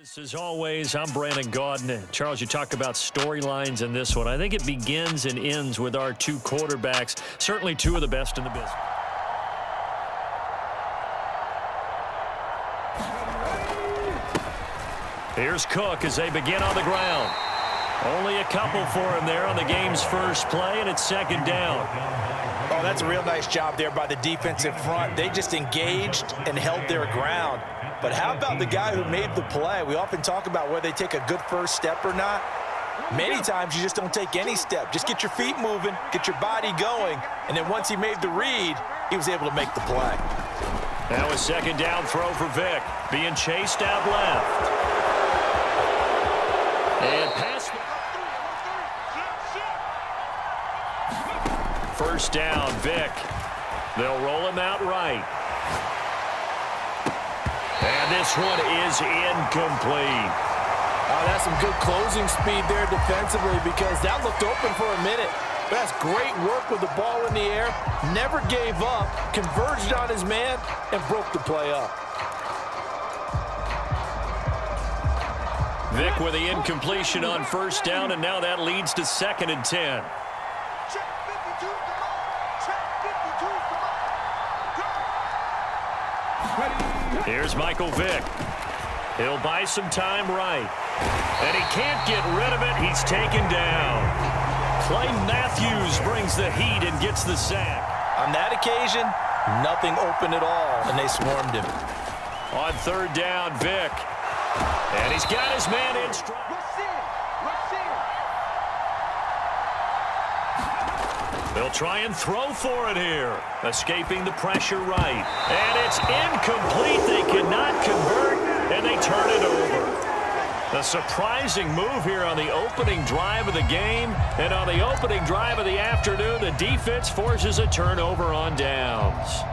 As always, I'm Brandon Gaudin. Charles, you talk about storylines in this one. I think it begins and ends with our two quarterbacks, certainly two of the best in the business. Here's Cook as they begin on the ground. Only a couple for him there on the game's first play, and it's second down. Oh, that's a real nice job there by the defensive front. They just engaged and held their ground. But how about the guy who made the play? We often talk about whether they take a good first step or not. Many times you just don't take any step. Just get your feet moving, get your body going, and then once he made the read, he was able to make the play. That was second down throw for Vick, being chased out left. And pass. First down, Vick. They'll roll him out right. And this one is incomplete. That's some good closing speed there defensively because that looked open for a minute. But that's great work with the ball in the air. Never gave up, converged on his man, and broke the play up. Vick with the incompletion on first down, and now that leads to second and 10. Here's Michael Vick. He'll buy some time right. And he can't get rid of it. He's taken down. Clay Matthews brings the heat and gets the sack. On that occasion, nothing open at all, and they swarmed him. On third down, Vick. And he's got his man in stride. They'll try and throw for it here. Escaping the pressure right. And it's incomplete. They cannot convert, and they turn it over. A surprising move here on the opening drive of the game. And on the opening drive of the afternoon, the defense forces a turnover on downs.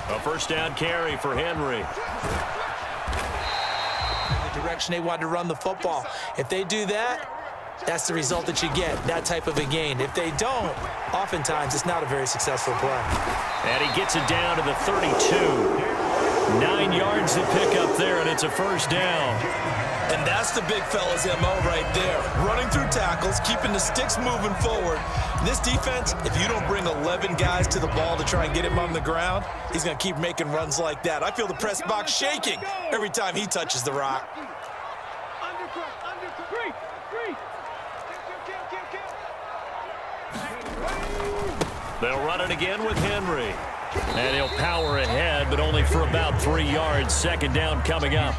A first down carry for Henry. The direction they wanted to run the football. If they do that, that's the result that you get, that type of a gain. If they don't, oftentimes it's not a very successful play. And he gets it down to the 32. 9 yards to pick up there, and it's a first down. And that's the big fella's MO right there. Running through tackles, keeping the sticks moving forward. This defense, if you don't bring 11 guys to the ball to try and get him on the ground, he's going to keep making runs like that. I feel the press box shaking every time he touches the rock. They'll run it again with Henry. And he'll power ahead, but only for about 3 yards. Second down coming up.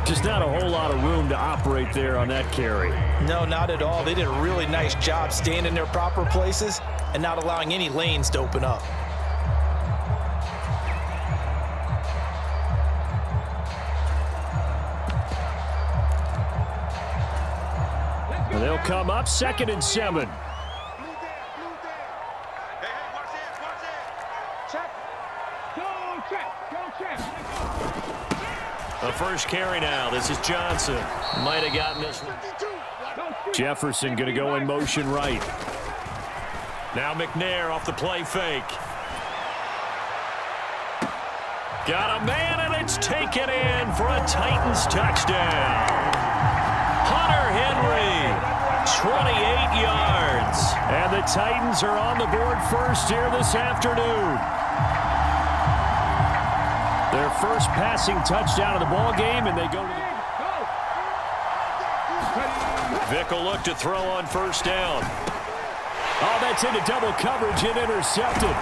Just not a whole lot of room to operate there on that carry. No, not at all. They did a really nice job staying in their proper places and not allowing any lanes to open up. And they'll come up second and 7. The first carry now. This is Johnson. Might have gotten this one. Jefferson going to go in motion right. Now McNair off the play fake. Got a man, and it's taken in for a Titans touchdown. Hunter Henry, 28 yards. And the Titans are on the board first here this afternoon. Their first passing touchdown of the ball game, and they go to the... Vick will look to throw on first down. Oh, that's into double coverage and intercepted.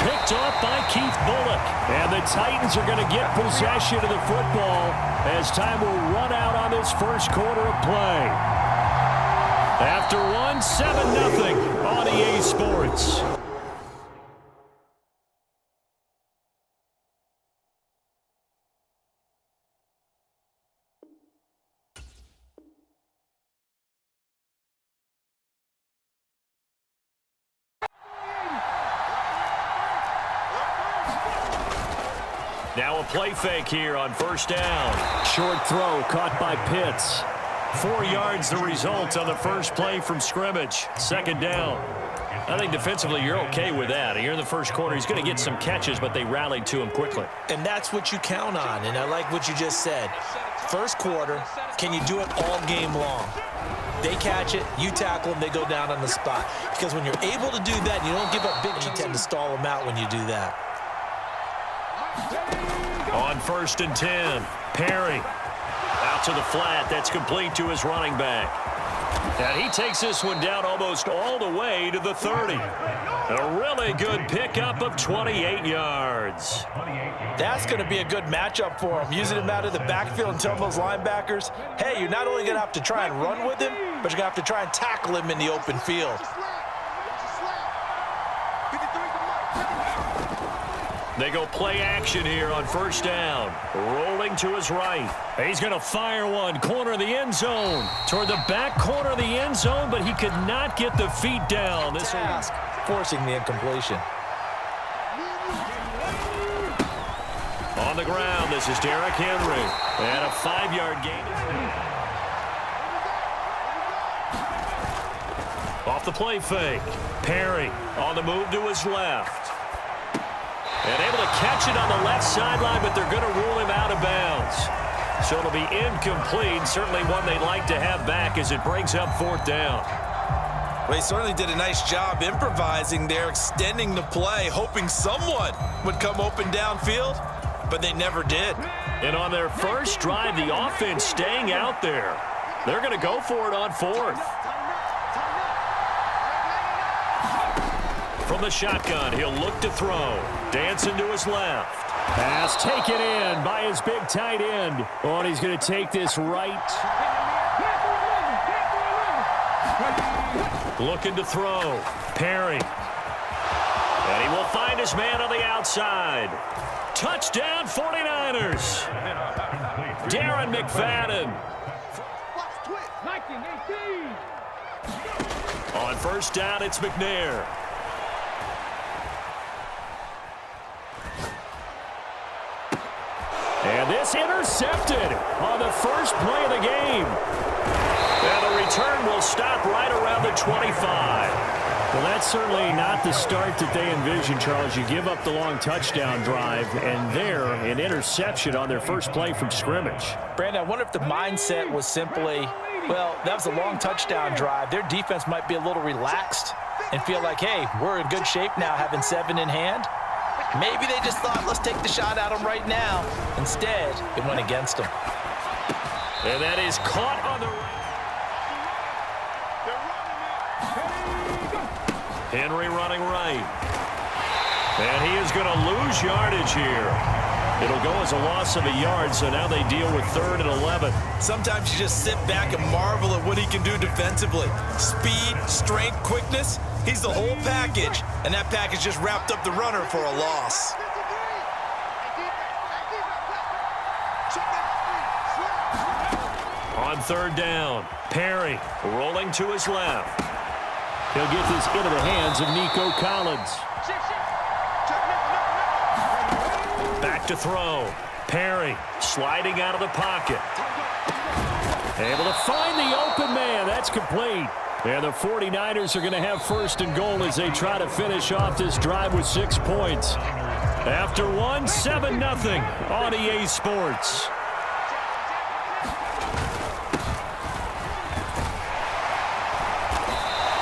Picked off by Keith Bullock. And the Titans are going to get possession of the football as time will run out on this first quarter of play. After one, 7-0 on EA Sports. Now a play fake here on first down. Short throw caught by Pitts. 4 yards the result on the first play from scrimmage. Second down. I think defensively you're okay with that. Here in the first quarter, he's going to get some catches, but they rallied to him quickly. And that's what you count on, and I like what you just said. First quarter, can you do it all game long? They catch it, you tackle them, they go down on the spot. Because when you're able to do that, you don't give up big, you tend to stall them out when you do that. On 1st and 10, Perry. Out to the flat. That's complete to his running back. And he takes this one down almost all the way to the 30. A really good pickup of 28 yards. That's going to be a good matchup for him. Using him out of the backfield and telling those linebackers, hey, you're not only going to have to try and run with him, but you're going to have to try and tackle him in the open field. They go play action here on first down. Rolling to his right. He's going to fire one. Corner of the end zone. Toward the back corner of the end zone, but he could not get the feet down. This task, forcing the incompletion. On the ground, this is Derrick Henry. And a 5-yard gain. Off the play fake. Perry on the move to his left. And able to catch it on the left sideline, but they're going to rule him out of bounds. So it'll be incomplete. Certainly one they'd like to have back as it brings up 4th down. Well, he certainly did a nice job improvising there, extending the play, hoping someone would come open downfield, but they never did. And on their first drive, the offense staying out there. They're going to go for it on 4th. From the shotgun, he'll look to throw. Dancing to his left. Pass taken in by his big tight end. Oh, and he's going to take this right. Looking to throw. Perry. And he will find his man on the outside. Touchdown 49ers. Darren McFadden. On first down, it's McNair. And this intercepted on the first play of the game. And the return will stop right around the 25. Well, that's certainly not the start that they envisioned, Charles. You give up the long touchdown drive, and there, an interception on their first play from scrimmage. Brandon, I wonder if the mindset was simply, well, that was a long touchdown drive. Their defense might be a little relaxed and feel like, hey, we're in good shape now having 7 in hand. Maybe they just thought, let's take the shot at him right now. Instead, it went against them. And that is caught on the right. Henry running right. And he is going to lose yardage here. It'll go as a loss of a yard, so now they deal with 3rd and 11. Sometimes you just sit back and marvel at what he can do defensively. Speed, strength, quickness. He's the whole package, and that package just wrapped up the runner for a loss. On 3rd down, Perry rolling to his left. He'll get this into the hands of Nico Collins. Back to throw. Perry sliding out of the pocket. Able to find the open man. That's complete. And the 49ers are going to have 1st and goal as they try to finish off this drive with 6 points. After one, 7-0 on EA Sports.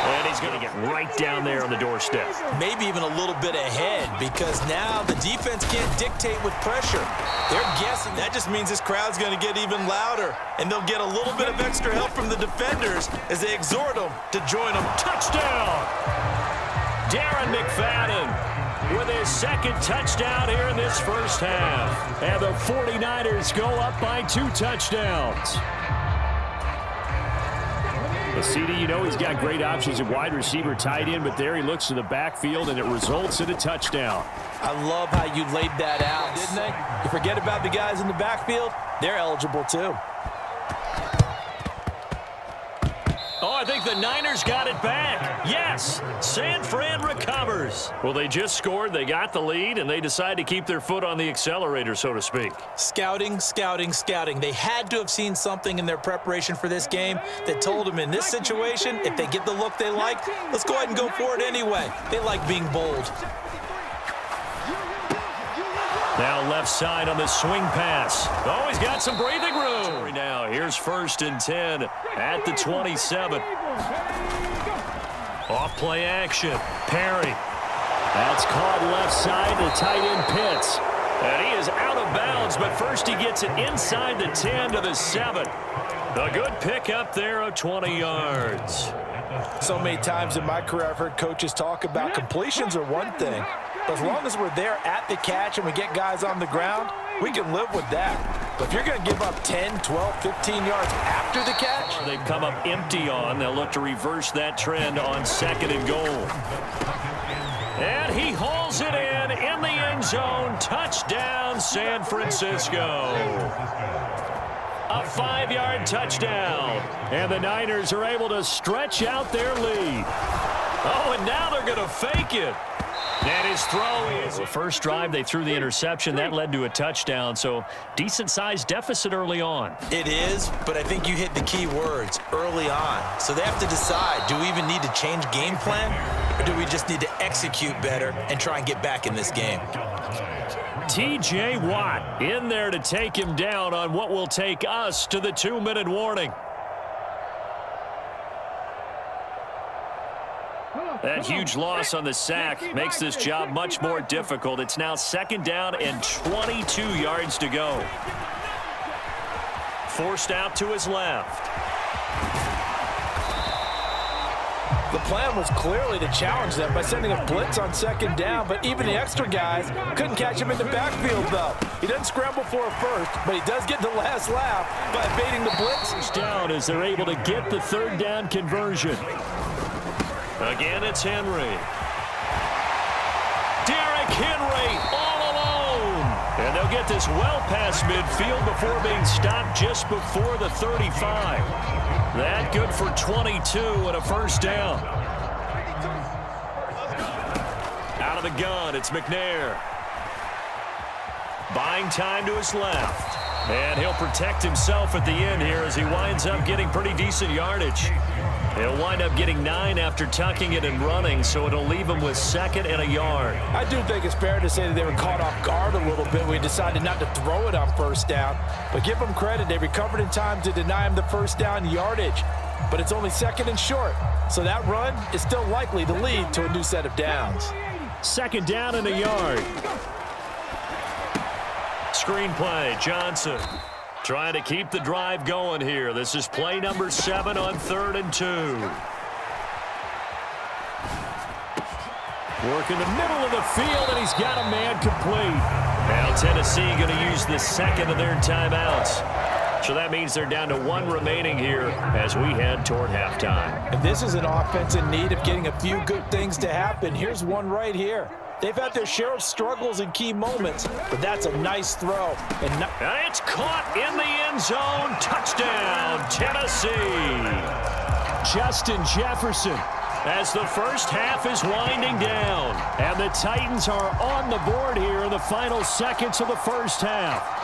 And he's going to get right down there on the doorstep. Maybe even a little bit ahead, because now the defense can't dictate with pressure. They're guessing. That just means this crowd's going to get even louder, and they'll get a little bit of extra help from the defenders as they exhort them to join them. Touchdown! Darren McFadden with his 2nd touchdown here in this first half. And the 49ers go up by 2 touchdowns. The CD, you know he's got great options at wide receiver, tight end, but there he looks to the backfield, and it results in a touchdown. I love how you laid that out, didn't they? You forget about the guys in the backfield, they're eligible too. Oh, I think the Niners got it back. Yes, San Fran recovers. Well, they just scored, they got the lead, and they decide to keep their foot on the accelerator, so to speak. Scouting, scouting, scouting. They had to have seen something in their preparation for this game that told them in this situation, if they get the look they like, let's go ahead and go for it anyway. They like being bold. Now left side on the swing pass. Oh, he's got some breathing room. Now here's 1st and 10 at the 27. Off play action. Perry. That's caught left side to tight end Pitts. And he is out of bounds, but first he gets it inside the 10 to the 7. A good pick up there of 20 yards. So many times in my career I've heard coaches talk about completions are one thing. But as long as we're there at the catch and we get guys on the ground, we can live with that. But if you're going to give up 10, 12, 15 yards after the catch, they've come up empty on. They'll look to reverse that trend on 2nd and goal. And he hauls it in the end zone. Touchdown, San Francisco. A 5-yard touchdown. And the Niners are able to stretch out their lead. Oh, and now they're going to fake it. And his throw is the first drive. They threw the interception. That led to a touchdown. So decent-sized deficit early on. it is, but I think you hit the key words, early on. So they have to decide, do we even need to change game plan, or do we just need to execute better and try and get back in this game? T.J. Watt in there to take him down on what will take us to the 2-minute warning. That huge loss on the sack makes this job much more difficult. It's now 2nd down and 22 yards to go. Forced out to his left. The plan was clearly to challenge them by sending a blitz on 2nd down, but even the extra guys couldn't catch him in the backfield, though. He doesn't scramble for a first, but he does get the last laugh by evading the blitz. It's down as they're able to get the 3rd down conversion. Again, it's Henry. Derrick Henry all alone. And they'll get this well past midfield before being stopped just before the 35. That good for 22 and a 1st down. Out of the gun, it's McNair. Buying time to his left. And he'll protect himself at the end here as he winds up getting pretty decent yardage. He'll wind up getting 9 after tucking it and running, so it'll leave him with 2nd and a yard. I do think it's fair to say that they were caught off guard a little bit. We decided not to throw it on 1st down. But give them credit. They recovered in time to deny him the 1st down yardage. But it's only 2nd and short. So that run is still likely to lead to a new set of downs. 2nd down and a yard. Screenplay, Johnson. Trying to keep the drive going here. This is play number 7 on 3rd and 2. Work in the middle of the field, and he's got a man complete. Now Tennessee going to use the 2nd of their timeouts. So that means they're down to 1 remaining here as we head toward halftime. And this is an offense in need of getting a few good things to happen. Here's one right here. They've had their share of struggles in key moments, but that's a nice throw. And it's caught in the end zone. Touchdown, Tennessee. Justin Jefferson as the first half is winding down. And the Titans are on the board here in the final seconds of the first half.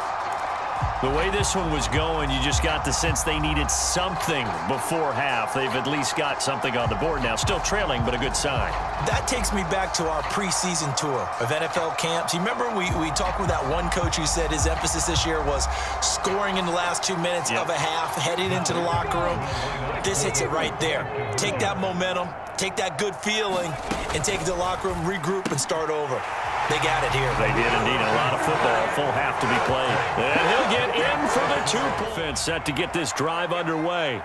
The way this one was going, you just got the sense they needed something before half. They've at least got something on the board now. Still trailing, but a good sign. That takes me back to our preseason tour of NFL camps. You remember we talked with that one coach who said his emphasis this year was scoring in the last 2 minutes of a half, heading into the locker room. This hits it right there. Take that momentum, take that good feeling, and take it to the locker room, regroup, and start over. They got it here. They did indeed. A lot of football, full half to be played. And he'll get in for the 2-point. Set to get this drive underway.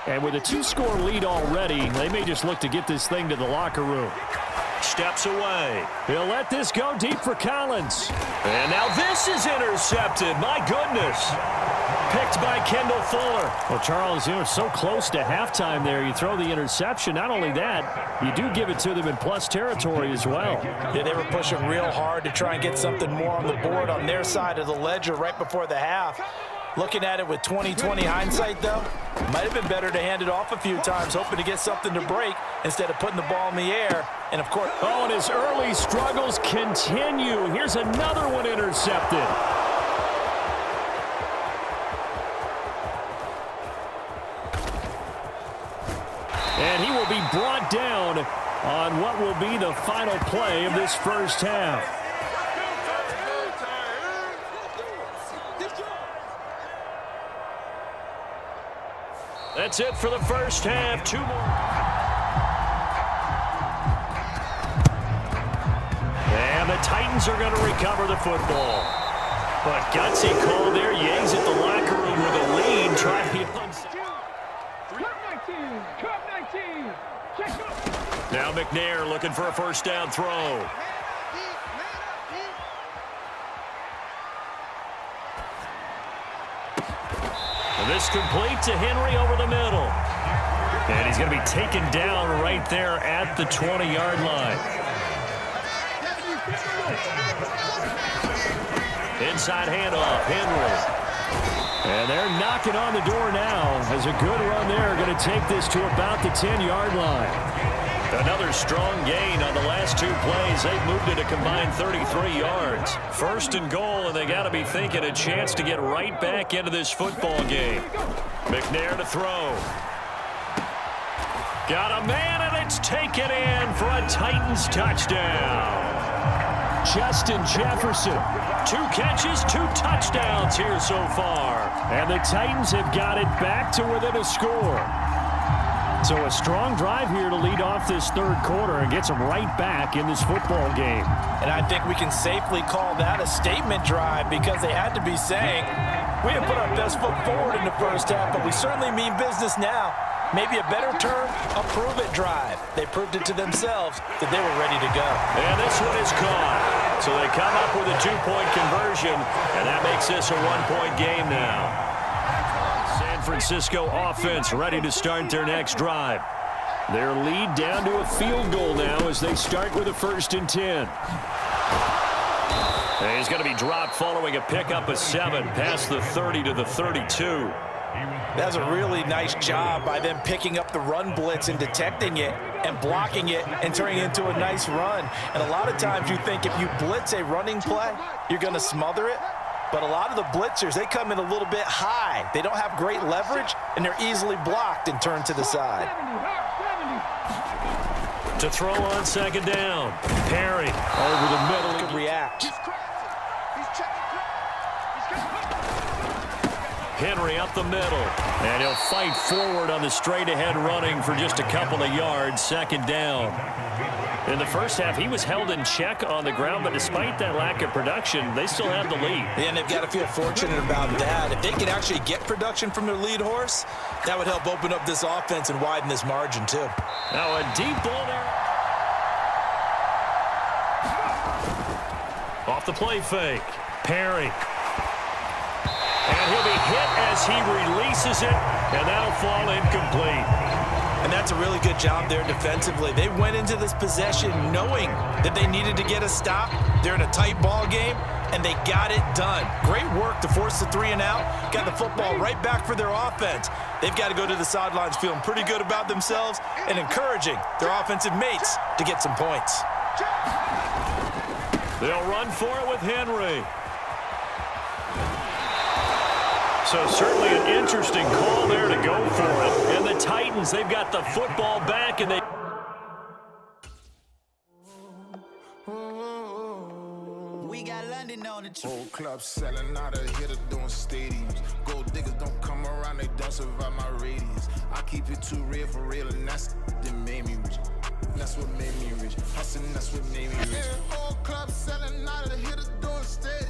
And with a 2-score lead already, they may just look to get this thing to the locker room. Steps away. He'll let this go deep for Collins. And now this is intercepted. My goodness. Picked by Kendall Fuller. Well, Charles, you know, so close to halftime there. You throw the interception. Not only that, you do give it to them in plus territory as well. Yeah, they were pushing real hard to try and get something more on the board on their side of the ledger right before the half. Looking at it with 20/20 hindsight, though, might have been better to hand it off a few times, hoping to get something to break instead of putting the ball in the air. And, of course... Oh, and his early struggles continue. Here's another one intercepted. And he will be brought down on what will be the final play of this first half. That's it for the first half. 2 more. And the Titans are going to recover the football. But gutsy call there. Yangs at the locker room with a lead. Trying to be Now McNair looking for a first down throw. And this complete to Henry over the middle. And he's going to be taken down right there at the 20-yard line. Inside handoff, Henry. And they're knocking on the door now as a good run there. Going to take this to about the 10-yard line. Another strong gain on the last 2 plays. They've moved it a combined 33 yards. First and goal, and they got to be thinking a chance to get right back into this football game. McNair to throw. Got a man, and it's taken in for a Titans touchdown. Justin Jefferson. 2 catches, 2 touchdowns here so far. And the Titans have got it back to within a score. So a strong drive here to lead off this third quarter and gets them right back in this football game. And I think we can safely call that a statement drive because they had to be saying, we have put our best foot forward in the first half, but we certainly mean business now. Maybe a better term, a prove-it drive. They proved it to themselves that they were ready to go. And this one is caught. So they come up with a 2-point conversion, and that makes this a 1-point game now. San Francisco offense ready to start their next drive. Their lead down to a field goal now as they start with a 1st and 10. And he's going to be dropped following a pickup of 7 past the 30 to the 32. That's a really nice job by them picking up the run blitz and detecting it and blocking it and turning it into a nice run. And a lot of times you think if you blitz a running play, you're going to smother it. But a lot of the blitzers, they come in a little bit high. They don't have great leverage, and they're easily blocked and turned to the side. To throw on 2nd down. Perry over the middle. Could react. Henry up the middle. And he'll fight forward on the straight-ahead running for just a couple of yards. 2nd down. In the first half, he was held in check on the ground, but despite that lack of production, they still have the lead. And they've got to feel fortunate about that. If they can actually get production from their lead horse, that would help open up this offense and widen this margin, too. Now a deep ball there. Off the play fake. Perry. And he'll be hit as he releases it, and that'll fall incomplete. And that's a really good job there defensively. They went into this possession knowing that they needed to get a stop. They're in a tight ball game, and they got it done. Great work to force the 3 and out. Got the football right back for their offense. They've got to go to the sidelines feeling pretty good about themselves and encouraging their offensive mates to get some points. They'll run for it with Henry. So certainly an interesting call there to go for it. And the Titans, they've got the football back, and they... We got London on the trip. Whole club selling out of hitter doing stadiums. Gold diggers don't come around, they don't survive my radius. I keep it too real for real, and that's that made me rich. That's what made me rich. Hustling, that's what made me rich. Whole club selling out of hitter doing stadiums.